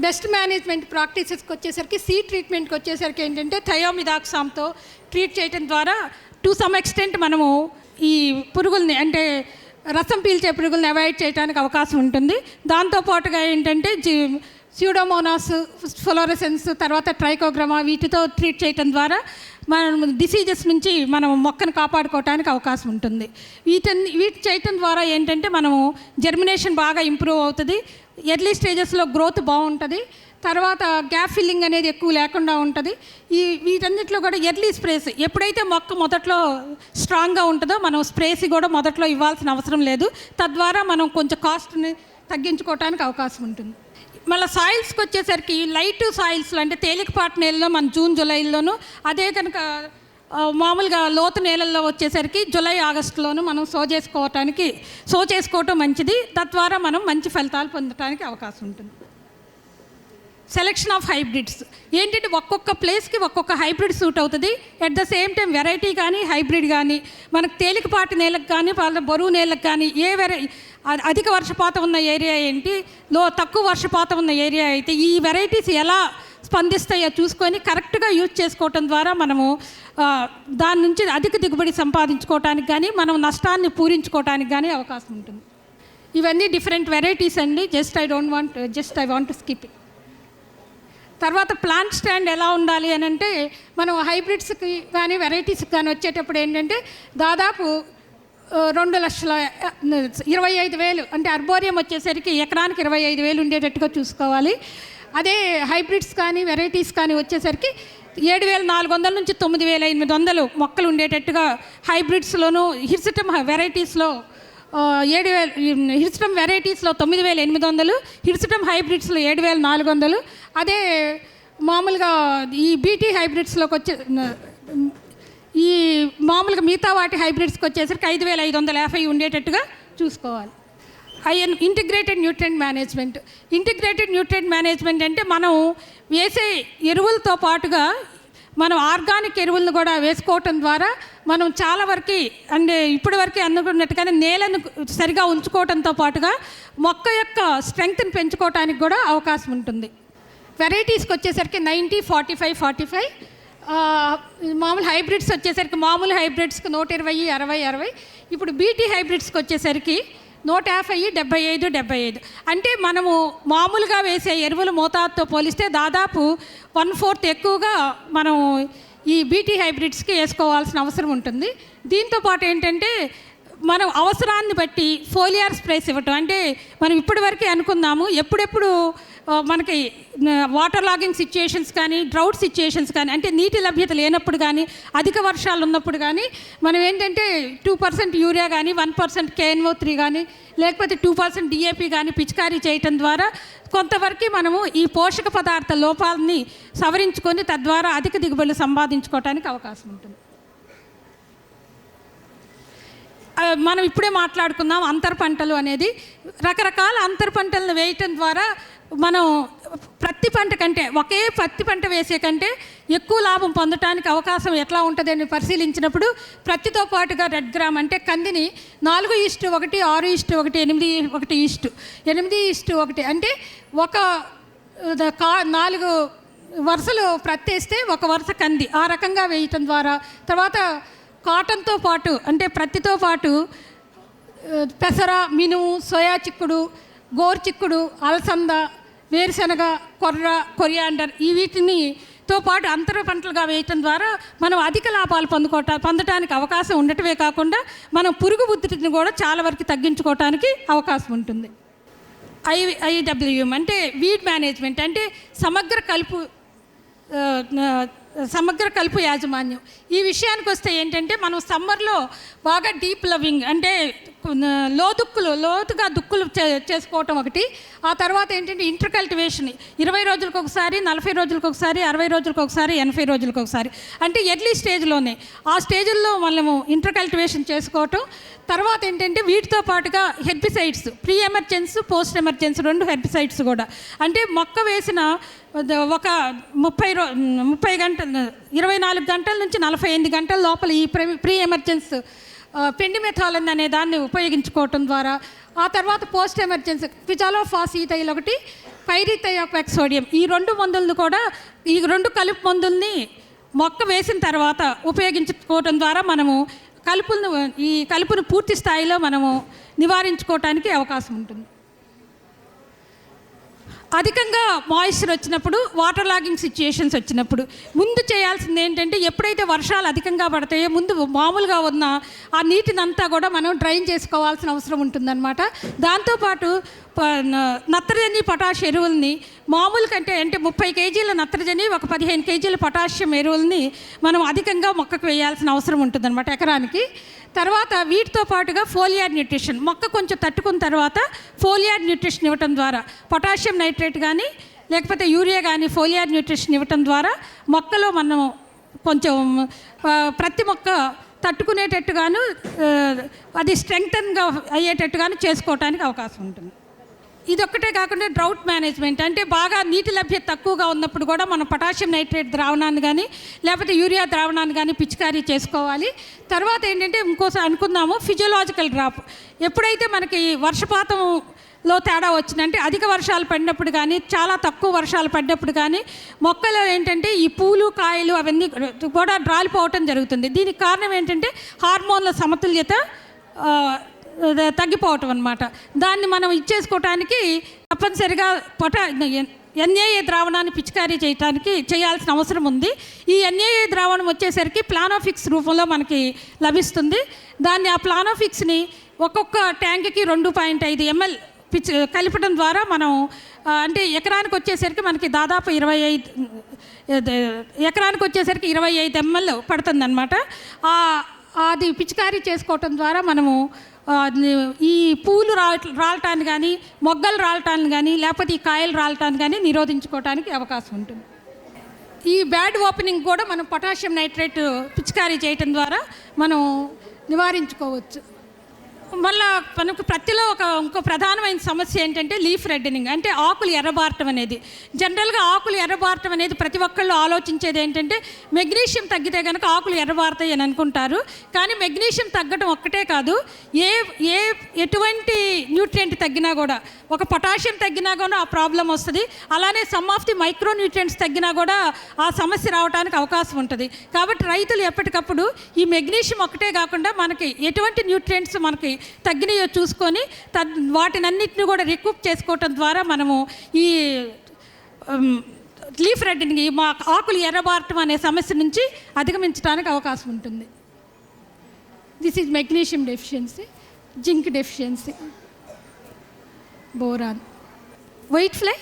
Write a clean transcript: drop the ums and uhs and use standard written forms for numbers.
Best management ప్రాక్టీసెస్కి వచ్చేసరికి seed ట్రీట్మెంట్కి వచ్చేసరికి ఏంటంటే థయోమిదాక్సామ్తో ట్రీట్ చేయడం ద్వారా టు సమ్ ఎక్స్టెంట్ మనము ఈ పురుగుల్ని అంటే రసం పీల్చే పురుగుల్ని అవాయిడ్ చేయడానికి అవకాశం ఉంటుంది. దాంతోపాటుగా ఏంటంటే స్యూడోమోనాస్, ఫ్లోరెసెన్స్, తర్వాత ట్రైకోగ్రామా వీటితో ట్రీట్ చేయడం ద్వారా మనం డిసీజెస్ నుంచి మనం మొక్కను కాపాడుకోవడానికి అవకాశం ఉంటుంది. వీటి చేయటం ద్వారా ఏంటంటే మనము జర్మినేషన్ బాగా ఇంప్రూవ్ అవుతుంది, ఎర్లీ స్టేజెస్లో గ్రోత్ బాగుంటుంది, తర్వాత గ్యాప్ ఫిల్లింగ్ అనేది ఎక్కువ లేకుండా ఉంటుంది. వీటన్నిటిలో కూడా ఎర్లీ స్ప్రేస్ ఎప్పుడైతే మొక్క మొదట్లో స్ట్రాంగ్గా ఉంటుందో మనం స్ప్రేస్ కూడా మొదట్లో ఇవ్వాల్సిన అవసరం లేదు. తద్వారా మనం కొంచెం కాస్ట్ని తగ్గించుకోవడానికి అవకాశం ఉంటుంది. మళ్ళీ సాయిల్స్కి వచ్చేసరికి లైట్ సాయిల్స్లో అంటే తేలికపాటి నేలలో మన జూన్ జూలైలోను, అదే కనుక మామూలుగా లోతు నేలల్లో వచ్చేసరికి జూలై ఆగస్టులోను మనం సో చేసుకోవటం మంచిది. తద్వారా మనం మంచి ఫలితాలు పొందడానికి అవకాశం ఉంటుంది. సెలెక్షన్ ఆఫ్ హైబ్రిడ్స్ ఏంటంటే ఒక్కొక్క ప్లేస్కి ఒక్కొక్క హైబ్రిడ్ సూట్ అవుతుంది. At the same time variety కానీ హైబ్రిడ్ కానీ మనకు తేలికపాటి నేలకు కానీ బరువు నేలకు కానీ అధిక వర్షపాతం ఉన్న ఏరియా ఏంటి, తక్కువ వర్షపాతం ఉన్న ఏరియా అయితే ఈ వెరైటీస్ ఎలా స్పందిస్తాయో చూసుకొని కరెక్ట్గా యూజ్ చేసుకోవటం ద్వారా మనము దాని నుంచి అధిక దిగుబడి సంపాదించుకోవటానికి కానీ మనం నష్టాన్ని పూరించుకోవటానికి కానీ అవకాశం ఉంటుంది. ఇవన్నీ డిఫరెంట్ వెరైటీస్ అండి. I want to skip it. తర్వాత ప్లాంట్ స్టాండ్ ఎలా ఉండాలి అని అంటే మనం హైబ్రిడ్స్కి కానీ వెరైటీస్కి కానీ వచ్చేటప్పుడు ఏంటంటే దాదాపు 2,25,000 అంటే అర్బోరియం వచ్చేసరికి ఎకరానికి 25,000 ఉండేటట్టుగా చూసుకోవాలి. అదే హైబ్రిడ్స్ కానీ వెరైటీస్ కానీ వచ్చేసరికి 7,400 నుంచి 9,800 మొక్కలు ఉండేటట్టుగా హైబ్రిడ్స్లోను, హిర్సుటమ్ వెరైటీస్లో 7,000, హిర్సుటమ్ వెరైటీస్లో 9,800, హిర్సుటమ్ హైబ్రిడ్స్లో 7,400. అదే మామూలుగా ఈ బీటీ హైబ్రిడ్స్లోకి ఈ మామూలుగా మిగతా వాటి హైబ్రిడ్స్కి వచ్చేసరికి 5,550 ఉండేటట్టుగా చూసుకోవాలి. ఇంటిగ్రేటెడ్ న్యూట్రియంట్ మేనేజ్మెంట్ అంటే మనం వేసే ఎరువులతో పాటుగా మనం ఆర్గానిక్ ఎరువులను కూడా వేసుకోవటం ద్వారా మనం చాలా వరకు అంటే ఇప్పటి వరకు అనుకున్నట్టుగానే నేలను సరిగా ఉంచుకోవడంతో పాటుగా మొక్క యొక్క స్ట్రెంగ్త్ని పెంచుకోవడానికి కూడా అవకాశం ఉంటుంది. వెరైటీస్కి వచ్చేసరికి 90, 45, 45. మామూలు హైబ్రిడ్స్ వచ్చేసరికి మామూలు హైబ్రిడ్స్కి 120, 60, 60. ఇప్పుడు బీటీ హైబ్రిడ్స్కి వచ్చేసరికి 150, 75, 75. అంటే మనము మామూలుగా వేసే ఎరువుల మోతాదుతో పోలిస్తే దాదాపు 1/4 ఎక్కువగా మనం ఈ బీటీ హైబ్రిడ్స్కి వేసుకోవాల్సిన అవసరం ఉంటుంది. దీంతోపాటు ఏంటంటే మనం అవసరాన్ని బట్టి ఫోలియార్ స్ప్రేస్ ఇవ్వటం. అంటే మనం ఇప్పటివరకు అనుకున్నాము ఎప్పుడెప్పుడు మనకి వాటర్ లాగింగ్ సిచ్యుయేషన్స్ కానీ డ్రౌట్ సిచ్యుయేషన్స్ కానీ అంటే నీటి లభ్యత లేనప్పుడు కానీ అధిక వర్షాలు ఉన్నప్పుడు కానీ మనం ఏంటంటే 2% యూరియా కానీ 1% KNO3 కానీ లేకపోతే 2% DAP కానీ పిచికారీ చేయటం ద్వారా కొంతవరకు మనము ఈ పోషక పదార్థ లోపాలని సవరించుకొని తద్వారా అధిక దిగుబడులు సంపాదించుకోవడానికి అవకాశం ఉంటుంది. మనం ఇప్పుడే మాట్లాడుకున్నాం అంతర పంటలు అనేది. రకరకాల అంతర పంటలను వేయటం ద్వారా మనం ప్రతి పంట కంటే ఒకే పత్తి పంట వేసే కంటే ఎక్కువ లాభం పొందడానికి అవకాశం ఎట్లా ఉంటుందని పరిశీలించినప్పుడు ప్రతితో పాటుగా రెడ్ గ్రామ్ అంటే కందిని 4:1, 6:1, 8:1 అంటే ఒక 4 వరుసలు ప్రత్తి వేస్తే ఒక వరుస కంది ఆ రకంగా వేయటం ద్వారా తర్వాత కాటన్తో పాటు అంటే ప్రత్తితో పాటు పెసర, మినుము, సోయా చిక్కుడు, గోరు చిక్కుడు, అలసంద, వేరుశనగ, కొరియాండర్ వీటితో పాటు అంతర పంటలుగా వేయటం ద్వారా మనం అధిక లాభాలు పొందడానికి అవకాశం ఉండటమే కాకుండా మనం పురుగు ఉధృతిని కూడా చాలా వరకు తగ్గించుకోవడానికి అవకాశం ఉంటుంది. IWM అంటే వీడ్ మేనేజ్మెంట్ అంటే సమగ్ర కలుపు యాజమాన్యం. ఈ విషయానికి వస్తే ఏంటంటే మనం సమ్మర్లో బాగా డీప్ లవింగ్ అంటే లోతుగా దుక్కులు చేసుకోవటం ఒకటి. ఆ తర్వాత ఏంటంటే ఇంటర్ కల్టివేషన్ 20 రోజులకు ఒకసారి, 40 రోజులకు ఒకసారి, 60 రోజులకు ఒకసారి, 80 రోజులకు ఒకసారి అంటే ఎర్లీ స్టేజ్లోనే ఆ స్టేజ్ల్లో మనము ఇంటర్ కల్టివేషన్ చేసుకోవటం. తర్వాత ఏంటంటే వీటితో పాటుగా herbicides, pre emergence, post emergence 2 herbicides కూడా అంటే మొక్క వేసిన ఒక 30 గంటలు 24 గంటల నుంచి 48 గంటల లోపల ఈ ప్రీ ఎమర్జెన్స్ పెండిమెథాలిన్ అనే దాన్ని ఉపయోగించుకోవటం ద్వారా ఆ తర్వాత పోస్ట్ ఎమర్జెన్సీ క్విజాలోఫాస్ ఈథైల్ ఒకటి, పైరిథయోపాక్ సోడియం, ఈ 2 మందులను కూడా, ఈ 2 కలుపు మందుల్ని మొక్క వేసిన తర్వాత ఉపయోగించుకోవటం ద్వారా మనము కలుపును పూర్తి స్థాయిలో మనము నివారించుకోవటానికి అవకాశం ఉంటుంది. అధికంగా మాయిశ్చర్ వచ్చినప్పుడు, వాటర్ లాగింగ్ సిచ్యుయేషన్స్ వచ్చినప్పుడు ముందు చేయాల్సింది ఏంటంటే, ఎప్పుడైతే వర్షాలు అధికంగా పడతాయో ముందు మామూలుగా ఉన్న ఆ నీటిని అంతా కూడా మనం డ్రైన్ చేసుకోవాల్సిన అవసరం ఉంటుందన్నమాట. దాంతోపాటు నత్రజని పొటాష్ ఎరువుల్ని మామూలు కంటే అంటే 30 కేజీల నత్రజని, ఒక 15 కేజీల పొటాషియం ఎరువుల్ని మనం అధికంగా మొక్కకు వేయాల్సిన అవసరం ఉంటుందన్నమాట ఎకరానికి. తర్వాత వీటితో పాటుగా ఫోలియార్ న్యూట్రిషన్, మొక్క కొంచెం తట్టుకున్న తర్వాత ఫోలియార్ న్యూట్రిషన్ ఇవ్వటం ద్వారా, పొటాషియం నైట్రేట్ కానీ లేకపోతే యూరియా కానీ ఫోలియార్ న్యూట్రిషన్ ఇవ్వటం ద్వారా మొక్కలో మనం కొంచెం ప్రతి మొక్క తట్టుకునేటట్టుగాను అది స్ట్రెంగ్తన్గా అయ్యేటట్టుగాను చేసుకోవటానికి అవకాశం ఉంటుంది. ఇదొక్కటే కాకుండా డ్రౌట్ మేనేజ్మెంట్, అంటే బాగా నీటి లభ్యత తక్కువగా ఉన్నప్పుడు కూడా మనం పొటాషియం నైట్రేట్ ద్రావణాన్ని కానీ లేకపోతే యూరియా ద్రావణాన్ని కానీ పిచికారీ చేసుకోవాలి. తర్వాత ఏంటంటే ఇంకోసారి అనుకుందాము, ఫిజియోలాజికల్ డ్రాప్. ఎప్పుడైతే మనకి వర్షపాతంలో తేడా వచ్చిందంటే, అధిక వర్షాలు పడినప్పుడు కానీ చాలా తక్కువ వర్షాలు పడినప్పుడు కానీ మొక్కలో ఏంటంటే ఈ పూలు కాయలు అవన్నీ కూడా రాలిపోవటం జరుగుతుంది. దీనికి కారణం ఏంటంటే హార్మోన్ల సమతుల్యత తగ్గిపోవటం అన్నమాట. దాన్ని మనం ఇచ్చేసుకోవటానికి తప్పనిసరిగా ఎన్ఏఏ ద్రావణాన్ని పిచికారీ చేయాల్సిన అవసరం ఉంది. ఈ ఎన్ఏఏ ద్రావణం వచ్చేసరికి ప్లానోఫిక్స్ రూపంలో మనకి లభిస్తుంది. దాన్ని ఆ ప్లానోఫిక్స్ని ఒక్కొక్క ట్యాంక్కి 2.5 ml కలపడం ద్వారా మనం అంటే ఎకరానికి వచ్చేసరికి మనకి దాదాపు 25 ml పడుతుందన్నమాట. అది పిచికారీ చేసుకోవటం ద్వారా మనము ఈ పూలు రాలటాన్ని కానీ మొగ్గలు రాలటాన్ని కానీ లేకపోతే ఈ కాయలు రాలటాన్ని కానీ నిరోధించుకోవడానికి అవకాశం ఉంటుంది. ఈ బ్యాడ్ ఓపెనింగ్ కూడా మనం పొటాషియం నైట్రేట్ పిచికారీ చేయటం ద్వారా మనం నివారించుకోవచ్చు. మళ్ళీ మనకు ప్రతిలో ఇంకో ప్రధానమైన సమస్య ఏంటంటే లీఫ్ రెడ్డనింగ్, అంటే ఆకులు ఎర్రబారటం అనేది. జనరల్గా ఆకులు ఎర్రబారటం అనేది ప్రతి ఒక్కళ్ళు ఆలోచించేది ఏంటంటే మెగ్నీషియం తగ్గితే కనుక ఆకులు ఎర్రబారతాయి అని అనుకుంటారు. కానీ మెగ్నీషియం తగ్గడం ఒక్కటే కాదు, ఎటువంటి న్యూట్రియంట్ తగ్గినా కూడా, ఒక పొటాషియం తగ్గినా కూడా ఆ ప్రాబ్లం వస్తుంది. అలానే some of the micro nutrients తగ్గినా కూడా ఆ సమస్య రావడానికి అవకాశం ఉంటుంది. కాబట్టి రైతులు ఎప్పటికప్పుడు ఈ మెగ్నీషియం ఒక్కటే కాకుండా మనకి ఎటువంటి న్యూట్రియంట్స్ మనకి తగ్గినయో చూసుకొని వాటినన్నిటిని కూడా రికూప్ చేసుకోవటం ద్వారా మనము ఈ లీఫ్ రెడ్డింగ్, మా ఆకులు ఎర్రబారటం అనే సమస్య నుంచి అధిగమించడానికి అవకాశం ఉంటుంది. This is magnesium deficiency, zinc deficiency, boron, white fly